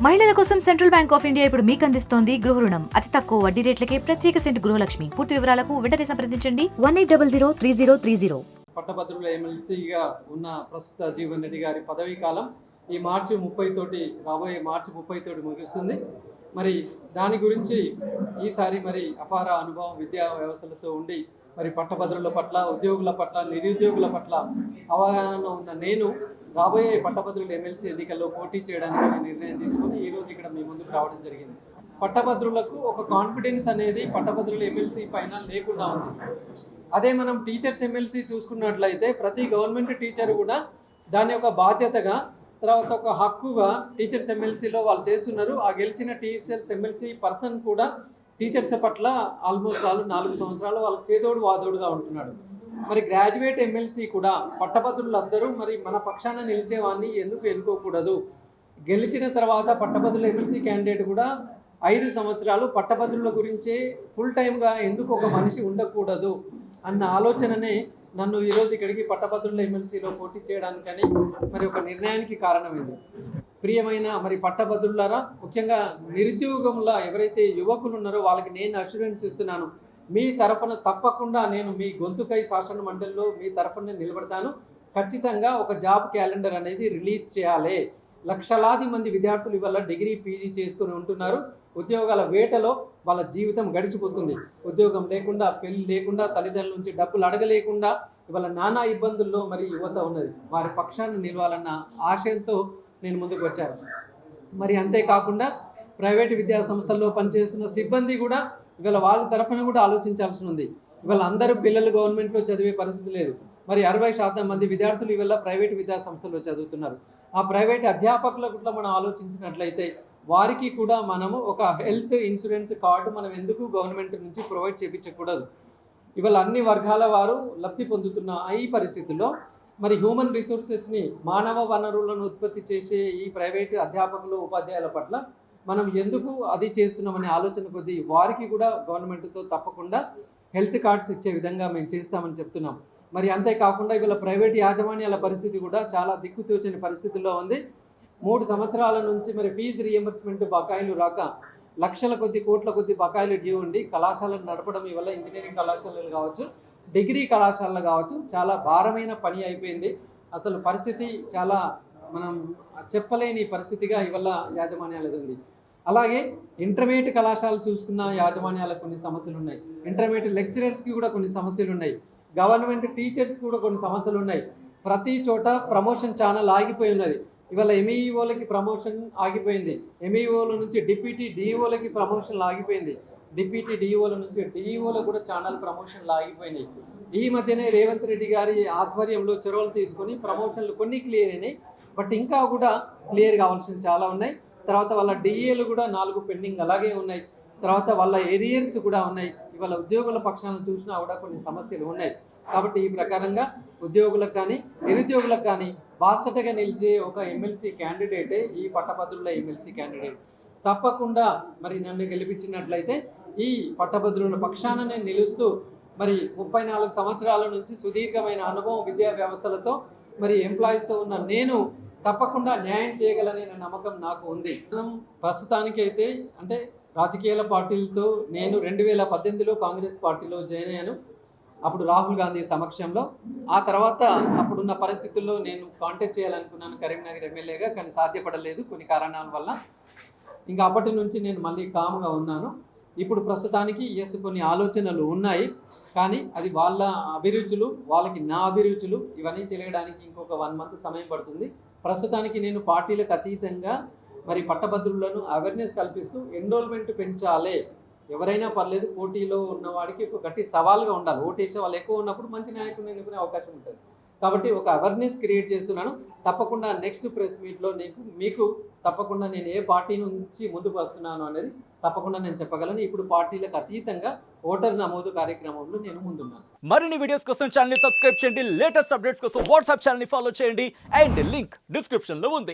మహిళల కోసం central bank of India ఇప్పుడు మీకు అందిస్తోంది గృహ రుణం. అతి తక్కువ వడ్డీ రేట్లకే ప్రత్యేక సెంటు గృహలక్ష్మి. పూర్తి వివరాలకు వెంటనే సంప్రదించండి 18003030. పట్టభద్రుల ఎమ్మెల్సీగా ఉన్న ప్రస్తుత జీవన్ రెడ్డి గారి పదవీ కాలం ఈ మార్చి 30 తోటి రాబోయే మార్చి 30 తోటి ముగుస్తుంది. మరి దాని గురించి ఈసారి మరి అపార అనుభవం విద్యా వ్యవస్థలతో ఉండి మరి పట్టభద్రుల పట్ల, ఉద్యోగుల పట్ల, నిరుద్యోగుల పట్ల అవగాహన ఉన్న నేను రాబోయే పట్టభద్రుల ఎమ్మెల్సీ ఎన్నికల్లో పోటీ చేయడానికి నిర్ణయం తీసుకొని ఈరోజు ఇక్కడ మీ ముందుకు రావడం జరిగింది. పట్టభద్రులకు ఒక కాన్ఫిడెన్స్ అనేది పట్టభద్రుల ఎమ్మెల్సీ పైన లేకుండా ఉంది. అదే మనం టీచర్స్ ఎమ్మెల్సీ చూసుకున్నట్లయితే ప్రతి గవర్నమెంట్ టీచర్ కూడా దాని యొక్క బాధ్యతగా, తర్వాత ఒక హక్కుగా టీచర్స్ ఎమ్మెల్సీలో వాళ్ళు చేస్తున్నారు. ఆ గెలిచిన టీచర్స్ ఎమ్మెల్సీ పర్సన్ కూడా టీచర్స్ పట్ల ఆల్మోస్ట్ వాళ్ళు 4 సంవత్సరాలు వాళ్ళ చేదోడు వాదోడుగా ఉంటున్నాడు. మరి గ్రాడ్యుయేట్ ఎమ్మెల్సీ కూడా పట్టభద్రులందరూ మరి మన పక్షాన నిలిచేవాడిని ఎందుకు ఎన్నుకోకూడదు? గెలిచిన తర్వాత పట్టభద్రుల ఎమ్మెల్సీ క్యాండిడేట్ కూడా 5 సంవత్సరాలు పట్టభద్రుల గురించే ఫుల్ టైమ్గా ఎందుకు ఒక మనిషి ఉండకూడదు అన్న ఆలోచననే నన్ను ఈరోజు ఇక్కడికి పట్టభద్రుల ఎమ్మెల్సీలో పోటీ చేయడానికని మరి ఒక నిర్ణయానికి కారణమైంది. ప్రియమైన మరి పట్టభద్రులారా, ముఖ్యంగా నిరుద్యోగంలో ఎవరైతే యువకులు ఉన్నారో వాళ్ళకి నేను అష్యూరెన్స్ ఇస్తున్నాను, మీ తరఫున తప్పకుండా నేను మీ గొంతుకై శాసన మండలిలో మీ తరఫున నిలబడతాను. ఖచ్చితంగా ఒక జాబ్ క్యాలెండర్ అనేది రిలీజ్ చేయాలి. లక్షలాది మంది విద్యార్థులు ఇవాళ డిగ్రీ పీజీ చేసుకుని ఉంటున్నారు. ఉద్యోగాల వేటలో వాళ్ళ జీవితం గడిచిపోతుంది. ఉద్యోగం లేకుండా, పెళ్లి లేకుండా, తల్లిదండ్రుల నుంచి డబ్బులు అడగలేకుండా ఇవాళ నానా ఇబ్బందుల్లో మరి యువత ఉన్నది. వారి పక్షాన్ని నిలవాలన్న ఆశయంతో నేను ముందుకు వచ్చాను. మరి అంతేకాకుండా ప్రైవేటు విద్యా సంస్థల్లో పనిచేస్తున్న సిబ్బంది కూడా ఇవాళ వాళ్ళ తరఫున కూడా ఆలోచించాల్సి ఉంది. ఇవాళ అందరూ పిల్లలు గవర్నమెంట్లో చదివే పరిస్థితి లేదు. మరి 60% మంది విద్యార్థులు ఇవాళ ప్రైవేటు విద్యా సంస్థల్లో చదువుతున్నారు. ఆ ప్రైవేట్ అధ్యాపకులకు కూడా మనం ఆలోచించినట్లయితే వారికి కూడా మనము ఒక హెల్త్ ఇన్సూరెన్స్ కార్డు మనం ఎందుకు గవర్నమెంట్ నుంచి ప్రొవైడ్ చేయించకూడదు? ఇవాళ అన్ని వర్గాల వారు లబ్ధి పొందుతున్న ఈ పరిస్థితుల్లో మరి హ్యూమన్ రిసోర్సెస్ని, మానవ వనరులను ఉత్పత్తి చేసే ఈ ప్రైవేటు అధ్యాపకులు, ఉపాధ్యాయుల పట్ల మనం ఎందుకు అది చేస్తున్నామనే ఆలోచన కొద్దీ వారికి కూడా గవర్నమెంట్తో తప్పకుండా హెల్త్ కార్డ్స్ ఇచ్చే విధంగా మేము చేస్తామని చెప్తున్నాం. మరి అంతేకాకుండా ఇవాళ ప్రైవేట్ యాజమాన్యాల పరిస్థితి కూడా చాలా దిక్కుతోచని పరిస్థితుల్లో ఉంది. 3 సంవత్సరాల నుంచి మరి ఫీజు రియంబర్స్మెంట్ బకాయిలు రాక లక్షల కొద్ది, కోట్ల కొద్ది బకాయిలు డ్యూ ఉండి కళాశాలను నడపడం ఇవల్ల ఇంజనీరింగ్ కళాశాలలు కావచ్చు, డిగ్రీ కళాశాలలు కావచ్చు చాలా భారమైన పని అయిపోయింది. అసలు పరిస్థితి చాలా మనం చెప్పలేని పరిస్థితిగా ఇవల్ల యాజమాన్యాలది ఉంది. అలాగే ఇంటర్మీడియట్ కళాశాలలు చూసుకున్న యాజమాన్యాలకు కొన్ని సమస్యలు ఉన్నాయి. ఇంటర్మీడియట్ లెక్చరర్స్కి కూడా కొన్ని సమస్యలు ఉన్నాయి. గవర్నమెంట్ టీచర్స్కి కూడా కొన్ని సమస్యలు ఉన్నాయి. ప్రతి చోట ప్రమోషన్ ఛానల్ ఆగిపోయి ఉన్నది. ఇవాళ ఎంఈఓలకి ప్రమోషన్ ఆగిపోయింది. ఎంఈఓల నుంచి డిప్యూటీ డిఈఓలకి ప్రమోషన్లు ఆగిపోయింది. డిప్యూటీ డిఈఓల నుంచి డిఈఓలకు కూడా ఛానల్ ప్రమోషన్లు ఆగిపోయినాయి. ఈ మధ్యనే రేవంత్ రెడ్డి గారి ఆధ్వర్యంలో చొరవలు తీసుకొని ప్రమోషన్లు కొన్ని క్లియర్ అయినాయి. బట్ ఇంకా కూడా క్లియర్ కావాల్సిన చాలా ఉన్నాయి. తర్వాత వాళ్ళ డిఏలు కూడా 4 పెండింగ్ అలాగే ఉన్నాయి. తర్వాత వాళ్ళ ఏరియర్స్ కూడా ఉన్నాయి. ఇవాళ ఉద్యోగుల పక్షాన్ని చూసినా కూడా కొన్ని సమస్యలు ఉన్నాయి. కాబట్టి ఈ ప్రకారంగా ఉద్యోగులకు కానీ, నిరుద్యోగులకు కానీ బాసటగా నిలిచే ఒక ఎమ్మెల్సీ క్యాండిడేటే ఈ పట్టభద్రుల ఎమ్మెల్సీ క్యాండిడేట్. తప్పకుండా మరి నన్ను గెలిపించినట్లయితే ఈ పట్టభద్రుల పక్షాన నేను నిలుస్తూ మరి 34 సంవత్సరాల నుంచి సుదీర్ఘమైన అనుభవం విద్యా వ్యవస్థలతో మరి ఎంప్లాయీస్తో ఉన్న నేను తప్పకుండా న్యాయం చేయగలనే నమ్మకం నాకు ఉంది. ప్రస్తుతానికి అయితే అంటే రాజకీయాల పార్టీలతో నేను 2018లో కాంగ్రెస్ పార్టీలో జాయిన్ అయ్యాను. అప్పుడు రాహుల్ గాంధీ సమక్షంలో. ఆ తర్వాత అప్పుడున్న పరిస్థితుల్లో నేను కాంటెస్ట్ చేయాలనుకున్నాను కరీంనగర్ ఎమ్మెల్యేగా, కానీ సాధ్యపడలేదు కొన్ని కారణాల వల్ల. ఇంకా అప్పటి నుంచి నేను మళ్ళీ కామ్గా ఉన్నాను. ఇప్పుడు ప్రస్తుతానికి కొన్ని ఆలోచనలు ఉన్నాయి, కానీ అది వాళ్ళ అభిరుచులు, వాళ్ళకి నా అభిరుచులు, ఇవన్నీ తెలియడానికి ఇంకొక 1 మంత్ సమయం పడుతుంది. ప్రస్తుతానికి నేను పార్టీలకు అతీతంగా మరి పట్టభద్రులను అవేర్నెస్ కల్పిస్తూ ఎన్రోల్మెంట్ పెంచాలి. ఎవరైనా పర్లేదు, పోటీలో ఉన్నవాడికి ఒక గట్టి సవాల్గా ఉండాలి. ఓటేసే వాళ్ళు ఎక్కువ ఉన్నప్పుడు మంచి నాయకుడిని ఎన్నుకునే అవకాశం ఉంటుంది. కాబట్టి ఒక అవేర్నెస్ క్రియేట్ చేస్తున్నాను. తప్పకుండా నెక్స్ట్ ప్రెస్ మీట్లో మీకు తప్పకుండా నేను ఏ పార్టీ నుంచి ముందుకు వస్తున్నాను అనేది తప్పకుండా నేను చెప్పగలను. ఇప్పుడు పార్టీలకు అతీతంగా ఓటర్ నమోదు కార్యక్రమంలో నేను ముందున్నాను. మరిన్ని వీడియోస్ కోసం ఛానల్ ని సబ్స్క్రైబ్ చేయండి. లేటెస్ట్ అప్డేట్స్ కోసం వాట్సాప్ ఛానల్ ని ఫాలో చేయండి. అండ్ లింక్ డిస్క్రిప్షన్ లో ఉంది.